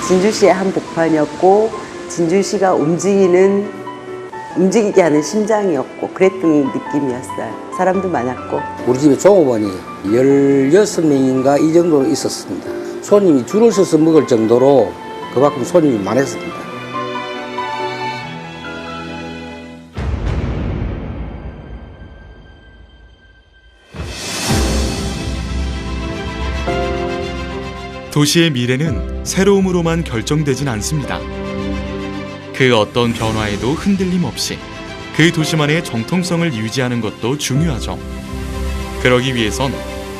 진주시의 한 복판이었고 진주시가 움직이게 하는 심장이었고 그랬던 느낌이었어요. 사람도 많았고. 우리 집에 종업원이 16명인가 이 정도로 있었습니다. 손님이 줄을 서서 먹을 정도로 그만큼 손님이 많았습니다. 도시의 미래는 새로움으로만 결정되진 않습니다. 그 어떤 변화에도 흔들림 없이 그 도시만의 정통성을 유지하는 것도 중요하죠. 그러기 위해선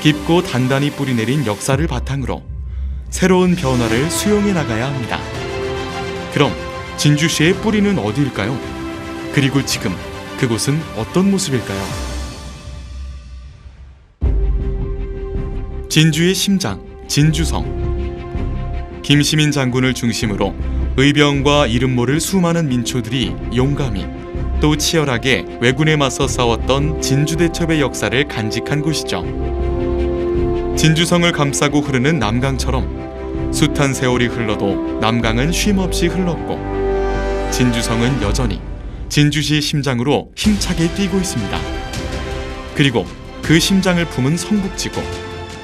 깊고 단단히 뿌리내린 역사를 바탕으로 새로운 변화를 수용해 나가야 합니다. 그럼 진주시의 뿌리는 어디일까요? 그리고 지금 그곳은 어떤 모습일까요? 진주의 심장, 진주성. 김시민 장군을 중심으로 의병과 이름 모를 수많은 민초들이 용감히 또 치열하게 왜군에 맞서 싸웠던 진주대첩의 역사를 간직한 곳이죠. 진주성을 감싸고 흐르는 남강처럼 숱한 세월이 흘러도 남강은 쉼없이 흘렀고 진주성은 여전히 진주시의 심장으로 힘차게 뛰고 있습니다. 그리고 그 심장을 품은 성북지구,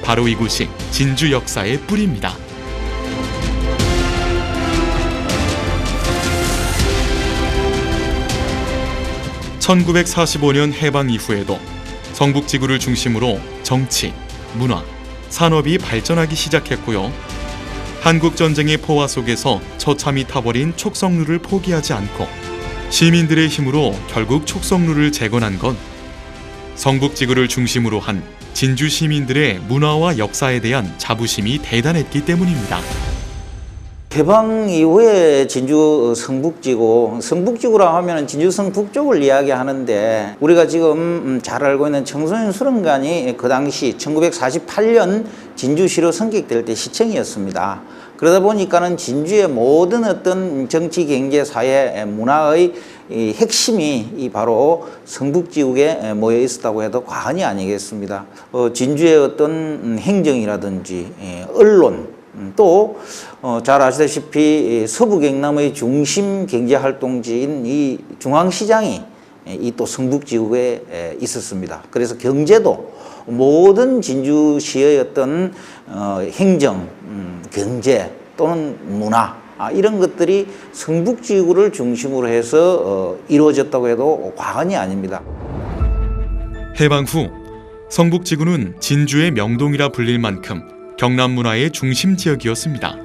바로 이곳이 진주 역사의 뿌리입니다. (1945년) 해방 이후에도 성북지구를 중심으로 정치, 문화, 산업이 발전하기 시작했고요. 한국전쟁의 포화 속에서 처참히 타버린 촉성루를 포기하지 않고 시민들의 힘으로 결국 촉성루를 재건한 건 성북지구를 중심으로 한 진주 시민들의 문화와 역사에 대한 자부심이 대단했기 때문입니다. 해방 이후에 진주 성북지구, 성북지구라 하면 진주성 북쪽을 이야기하는데 우리가 지금 잘 알고 있는 청소년 수련관이 그 당시 1948년 진주시로 선격될 때 시청이었습니다. 그러다 보니까는 진주의 모든 어떤 정치, 경제, 사회, 문화의 이 핵심이 바로 성북지구에 모여 있었다고 해도 과언이 아니겠습니다. 진주의 어떤 행정이라든지 언론, 또 잘 아시다시피 서부 경남의 중심 경제 활동지인 이 중앙시장이 이 또 성북지구에 있었습니다. 그래서 경제도 모든 진주시의 어떤 행정, 경제 또는 문화 이런 것들이 성북지구를 중심으로 해서 이루어졌다고 해도 과언이 아닙니다. 해방 후 성북지구는 진주의 명동이라 불릴 만큼 경남 문화의 중심 지역이었습니다.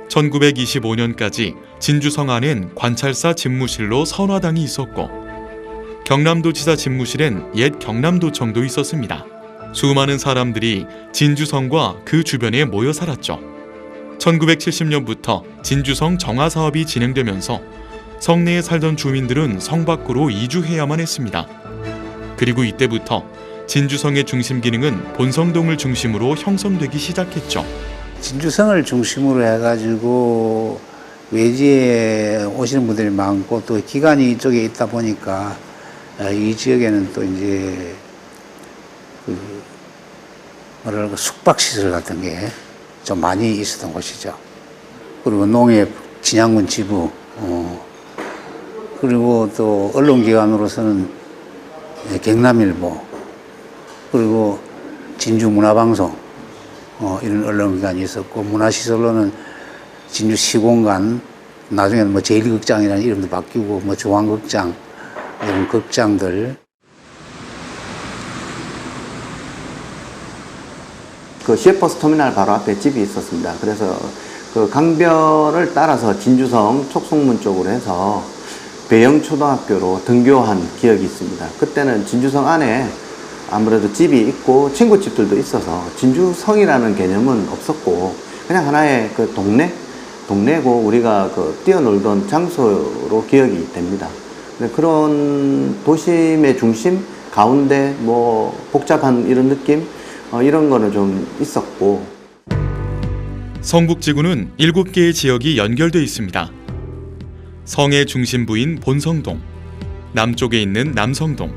1925년까지 진주성 안엔 관찰사 집무실로 선화당이 있었고 경남도지사 집무실엔 옛 경남도청도 있었습니다. 수많은 사람들이 진주성과 그 주변에 모여 살았죠. 1970년부터 진주성 정화 사업이 진행되면서 성내에 살던 주민들은 성 밖으로 이주해야만 했습니다. 그리고 이때부터 진주성의 중심 기능은 본성동을 중심으로 형성되기 시작했죠. 진주성을 중심으로 해가지고 외지에 오시는 분들이 많고 또 기관이 이쪽에 있다 보니까 이 지역에는 또 이제 그 뭐랄까 숙박시설 같은 게 좀 많이 있었던 곳이죠. 그리고 농협, 진양군 지부, 그리고 또 언론기관으로서는 경남일보, 그리고 진주문화방송 이런 언론기관이 있었고 문화시설로는 진주시공간, 나중에는 뭐 제1극장이라는 이름도 바뀌고 뭐 중앙극장 이런 극장들. 그 시외버스 터미널 바로 앞에 집이 있었습니다. 그래서 그 강변을 따라서 진주성 촉성문 쪽으로 해서 배영초등학교로 등교한 기억이 있습니다. 그때는 진주성 안에 아무래도 집이 있고 친구집들도 있어서 진주성이라는 개념은 없었고 그냥 하나의 그 동네고 우리가 그 뛰어놀던 장소로 기억이 됩니다. 그런 도심의 중심 가운데 뭐 복잡한 이런 느낌 이런 거는 좀 있었고. 성북지구는 7개의 지역이 연결되어 있습니다. 성의 중심부인 본성동, 남쪽에 있는 남성동,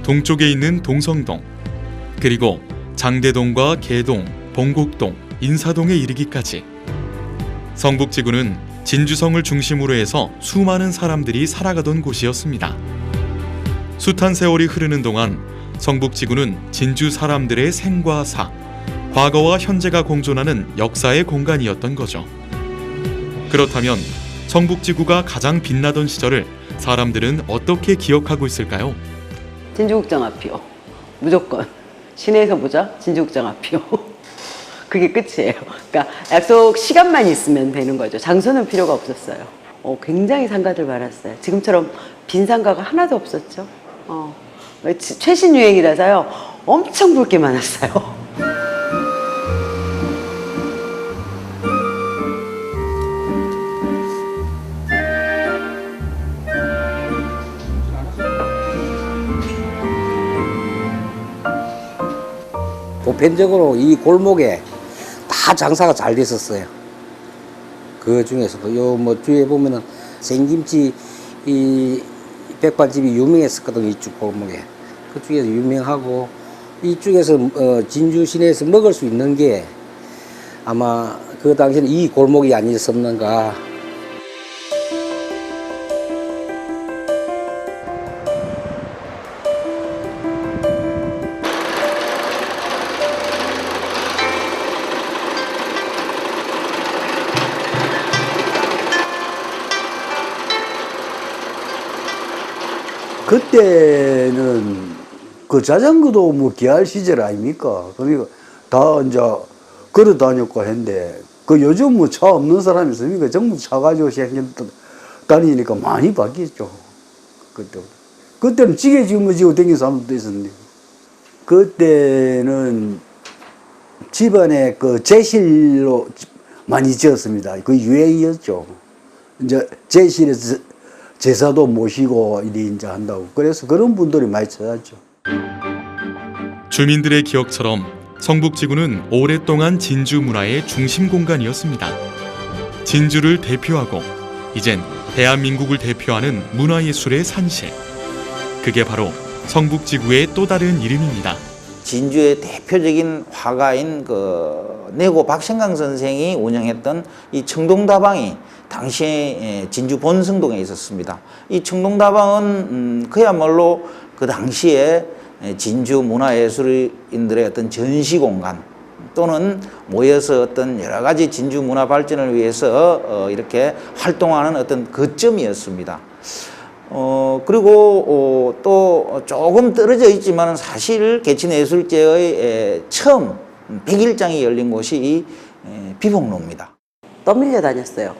동쪽에 있는 동성동, 그리고 장대동과 개동, 봉곡동, 인사동에 이르기까지 성북지구는 진주성을 중심으로 해서 수많은 사람들이 살아가던 곳이었습니다. 숱한 세월이 흐르는 동안 성북지구는 진주 사람들의 생과 사, 과거와 현재가 공존하는 역사의 공간이었던 거죠. 그렇다면 성북지구가 가장 빛나던 시절을 사람들은 어떻게 기억하고 있을까요? 진주국장 앞이요. 무조건. 시내에서 보자. 진주국장 앞이요. 그게 끝이에요. 그러니까 약속 시간만 있으면 되는 거죠. 장소는 필요가 없었어요. 굉장히 상가들 많았어요. 지금처럼 빈 상가가 하나도 없었죠. 최신 유행이라서요. 엄청 볼 게 많았어요. 보편적으로 이 골목에 다 장사가 잘 됐었어요. 그 중에서도 요 뭐 뒤에 보면은 생김치 이 백반집이 유명했었거든요. 이쪽 골목에. 그쪽에서 유명하고 이쪽에서 진주 시내에서 먹을 수 있는 게 아마 그 당시에는 이 골목이 아니었었는가. 그때는 그 자전거도 뭐 기할 시절 아닙니까? 그러니까 다 이제 걸어 다녔고 했는데 그 요즘 뭐 차 없는 사람이 있으니까 전부 차 가지고 다니니까 많이 바뀌었죠. 그때는 찌개 짊어지고 다니는 사람도 있었는데 그때는 집안에 그 제실로 많이 지었습니다. 그 유행이었죠. 이제 제실에서 제사도 모시고 이리 이제 한다고. 그래서 그런 분들이 많이 찾았죠. 주민들의 기억처럼 성북지구는 오랫동안 진주 문화의 중심 공간이었습니다. 진주를 대표하고 이젠 대한민국을 대표하는 문화예술의 산실. 그게 바로 성북지구의 또 다른 이름입니다. 진주의 대표적인 화가인 그 내고 박생강 선생이 운영했던 이 청동다방이 당시에 진주 본성동에 있었습니다. 이 청동다방은 그야말로 그 당시에 진주 문화예술인들의 어떤 전시 공간 또는 모여서 어떤 여러 가지 진주 문화 발전을 위해서 이렇게 활동하는 어떤 거점이었습니다. 그리고 또 조금 떨어져 있지만 사실 개친예술제의 처음 100일장이 열린 곳이 이 비봉로입니다. 떠밀려 다녔어요.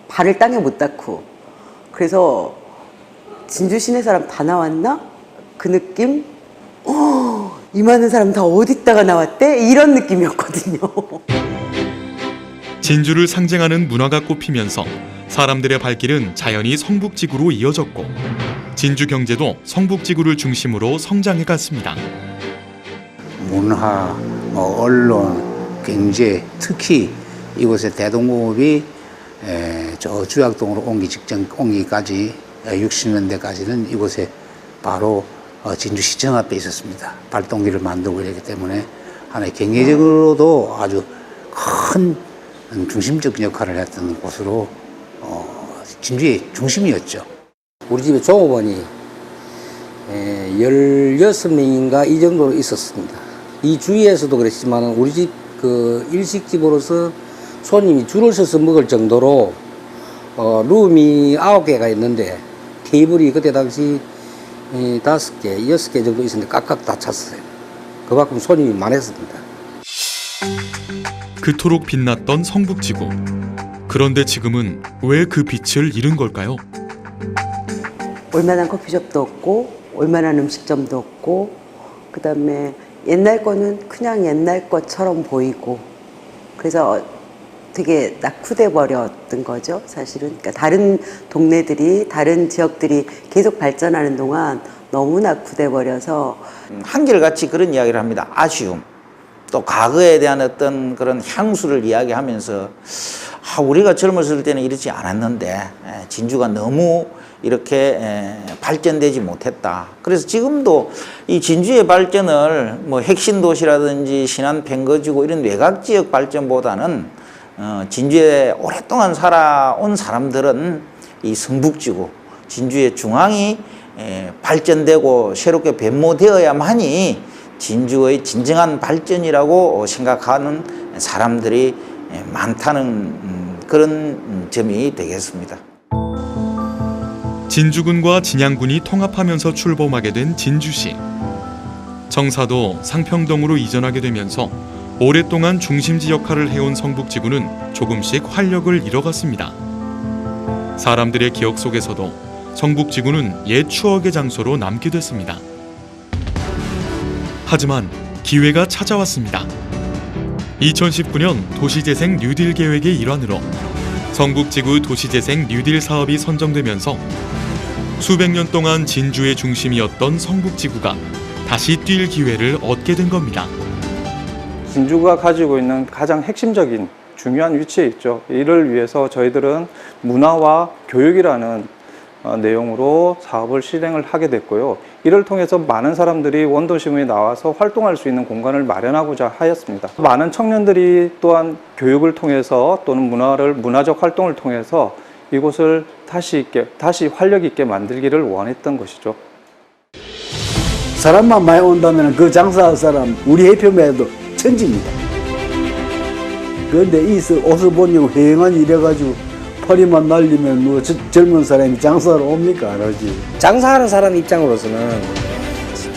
발을 땅에 못 닿고. 그래서 진주 시내 사람 다 나왔나? 그 느낌? 이 많은 사람 다 어디다가 나왔대? 이런 느낌이었거든요. 진주를 상징하는 문화가 꼽히면서 사람들의 발길은 자연히 성북지구로 이어졌고 진주 경제도 성북지구를 중심으로 성장해 갔습니다. 문화, 언론, 경제, 특히 이곳의 대동공업이 저 주약동으로 옮기기까지 60년대까지는 이곳에 바로 진주시청 앞에 있었습니다. 발동기를 만들고 이랬기 때문에 하나의 경제적으로도 아주 큰 중심적 역할을 했던 곳으로 진주의 중심이었죠. 우리 집에 종업원이 16명인가 이 정도로 있었습니다. 이 주위에서도 그랬지만 우리 집 그 일식집으로서 손님이 줄을 서서 먹을 정도로 룸이 9개가 있는데 테이블이 그때 당시 5개, 6개 정도 있었는데 각각 다 찼어요. 그만큼 손님이 많았습니다. 그토록 빛났던 성북지구. 그런데 지금은 왜 그 빛을 잃은 걸까요? 올만한 커피숍도 없고 올만한 음식점도 없고 그다음에 옛날 거는 그냥 옛날 것처럼 보이고 그래서 되게 낙후돼 버렸던 거죠, 사실은. 그러니까 다른 동네들이, 다른 지역들이 계속 발전하는 동안 너무 낙후돼 버려서 한결같이 그런 이야기를 합니다. 아쉬움. 또 과거에 대한 어떤 그런 향수를 이야기하면서 우리가 젊었을 때는 이렇지 않았는데 진주가 너무 이렇게 발전되지 못했다. 그래서 지금도 이 진주의 발전을 뭐 핵심도시라든지 신안 팽거지구 이런 외곽지역 발전보다는 진주에 오랫동안 살아온 사람들은 이 성북지구, 진주의 중앙이 발전되고 새롭게 변모되어야만이 진주의 진정한 발전이라고 생각하는 사람들이 많다는 그런 점이 되겠습니다. 진주군과 진양군이 통합하면서 출범하게 된 진주시. 청사도 상평동으로 이전하게 되면서 오랫동안 중심지 역할을 해온 성북지구는 조금씩 활력을 잃어갔습니다. 사람들의 기억 속에서도 성북지구는 옛 추억의 장소로 남게 됐습니다. 하지만 기회가 찾아왔습니다. 2019년 도시재생 뉴딜 계획의 일환으로 성북지구 도시재생 뉴딜 사업이 선정되면서 수백 년 동안 진주의 중심이었던 성북지구가 다시 뛸 기회를 얻게 된 겁니다. 진주가 가지고 있는 가장 핵심적인 중요한 위치에 있죠. 이를 위해서 저희들은 문화와 교육이라는 내용으로 사업을 실행을 하게 됐고요. 이를 통해서 많은 사람들이 원도심에 나와서 활동할 수 있는 공간을 마련하고자 하였습니다. 많은 청년들이 또한 교육을 통해서 또는 문화적 활동을 통해서 이곳을 다시 활력 있게 만들기를 원했던 것이죠. 사람만 많이 온다면 그 장사할 사람 우리 해표면에도 천지입니다. 그런데 이 옷을 보냐고 휑한 이래가지고 허리만 날리면 뭐 젊은 사람이 장사하러 옵니까? 안 오지. 장사하는 사람 입장으로서는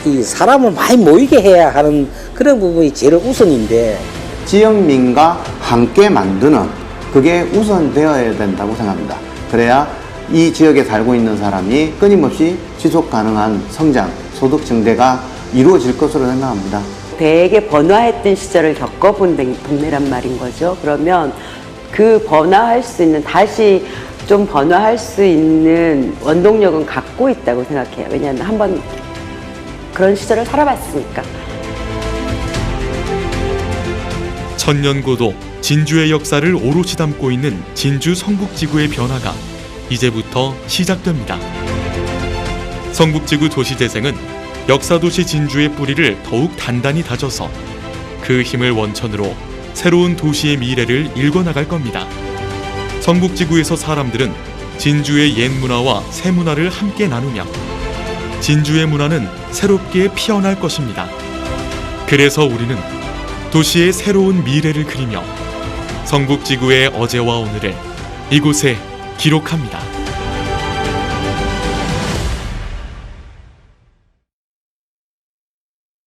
이 사람을 많이 모이게 해야 하는 그런 부분이 제일 우선인데, 지역민과 함께 만드는 그게 우선되어야 된다고 생각합니다. 그래야 이 지역에 살고 있는 사람이 끊임없이 지속 가능한 성장, 소득 증대가 이루어질 것으로 생각합니다. 되게 번화했던 시절을 겪어본 동네란 말인 거죠. 그러면 그 번화할 수 있는, 다시 좀 번화할 수 있는 원동력은 갖고 있다고 생각해요. 왜냐하면 한번 그런 시절을 살아봤으니까. 천년고도 진주의 역사를 오롯이 담고 있는 진주 성북지구의 변화가 이제부터 시작됩니다. 성북지구 도시재생은 역사도시 진주의 뿌리를 더욱 단단히 다져서 그 힘을 원천으로 새로운 도시의 미래를 일궈나갈 겁니다. 성북지구에서 사람들은 진주의 옛 문화와 새 문화를 함께 나누며 진주의 문화는 새롭게 피어날 것입니다. 그래서 우리는 도시의 새로운 미래를 그리며 성북지구의 어제와 오늘을 이곳에 기록합니다.